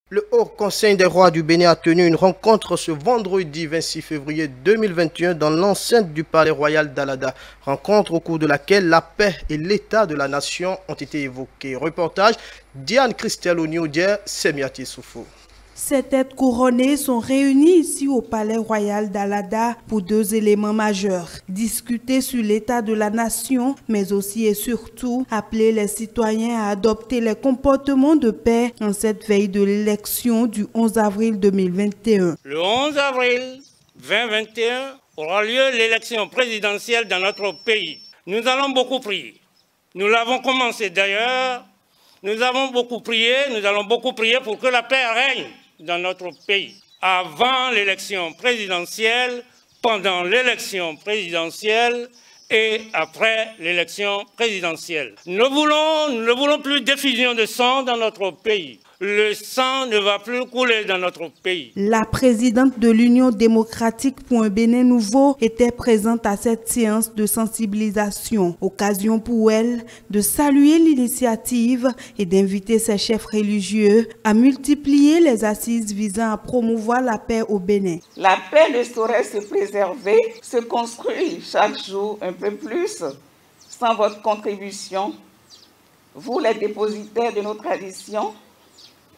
Le Haut Conseil des rois du Bénin a tenu une rencontre ce vendredi 26 février 2021 dans l'enceinte du Palais Royal d'Alada. Rencontre au cours de laquelle la paix et l'état de la nation ont été évoqués. Reportage Diane Christelle Oniodier, Semiati Soufou. Ces têtes couronnées sont réunies ici au Palais Royal d'Alada pour deux éléments majeurs. Discuter sur l'état de la nation, mais aussi et surtout appeler les citoyens à adopter les comportements de paix en cette veille de l'élection du 11 avril 2021. Le 11 avril 2021 aura lieu l'élection présidentielle dans notre pays. Nous allons beaucoup prier. Nous l'avons commencé d'ailleurs. Nous avons beaucoup prié, nous allons beaucoup prier pour que la paix règne dans notre pays. Avant l'élection présidentielle, pendant l'élection présidentielle et après l'élection présidentielle. Nous ne voulons plus d'effusion de sang dans notre pays. Le sang ne va plus couler dans notre pays. La présidente de l'Union démocratique pour un Bénin nouveau était présente à cette séance de sensibilisation. Occasion pour elle de saluer l'initiative et d'inviter ses chefs religieux à multiplier les assises visant à promouvoir la paix au Bénin. La paix ne saurait se préserver, se construire chaque jour un peu plus sans votre contribution, vous les dépositaires de nos traditions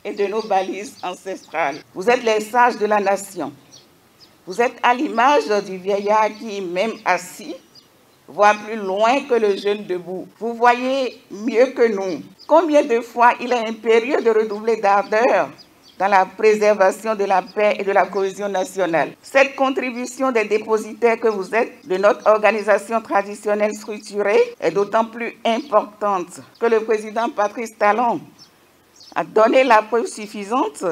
et de nos balises ancestrales. Vous êtes les sages de la nation. Vous êtes à l'image du vieillard qui, même assis, voit plus loin que le jeune debout. Vous voyez mieux que nous. Combien de fois il est impérieux de redoubler d'ardeur dans la préservation de la paix et de la cohésion nationale. Cette contribution des dépositaires que vous êtes de notre organisation traditionnelle structurée est d'autant plus importante que le président Patrice Talon a donné la preuve suffisante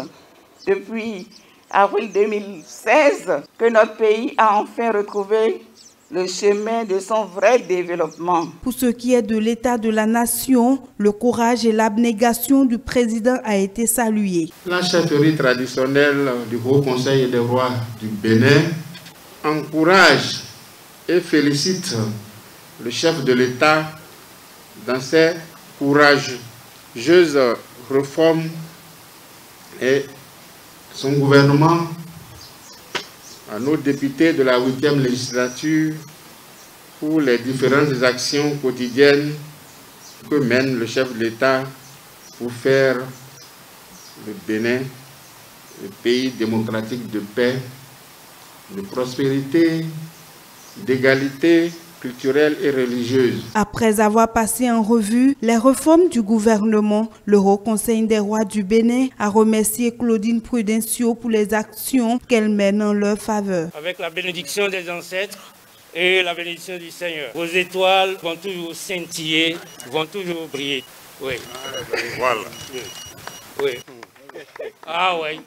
depuis avril 2016 que notre pays a enfin retrouvé le chemin de son vrai développement. Pour ce qui est de l'état de la nation, le courage et l'abnégation du président a été salué. La chefferie traditionnelle du Haut Conseil des rois du Bénin encourage et félicite le chef de l'État dans ses courageuses réformes et son gouvernement, à nos députés de la 8e législature pour les différentes actions quotidiennes que mène le chef de l'État pour faire le Bénin un pays démocratique de paix, de prospérité, d'égalité culturelle et religieuse. Après avoir passé en revue les réformes du gouvernement, le Haut Conseil des rois du Bénin a remercié Claudine Prudencio pour les actions qu'elle mène en leur faveur. Avec la bénédiction des ancêtres et la bénédiction du Seigneur, vos étoiles vont toujours scintiller, vont toujours briller. Oui. Voilà. Oui. Ah oui.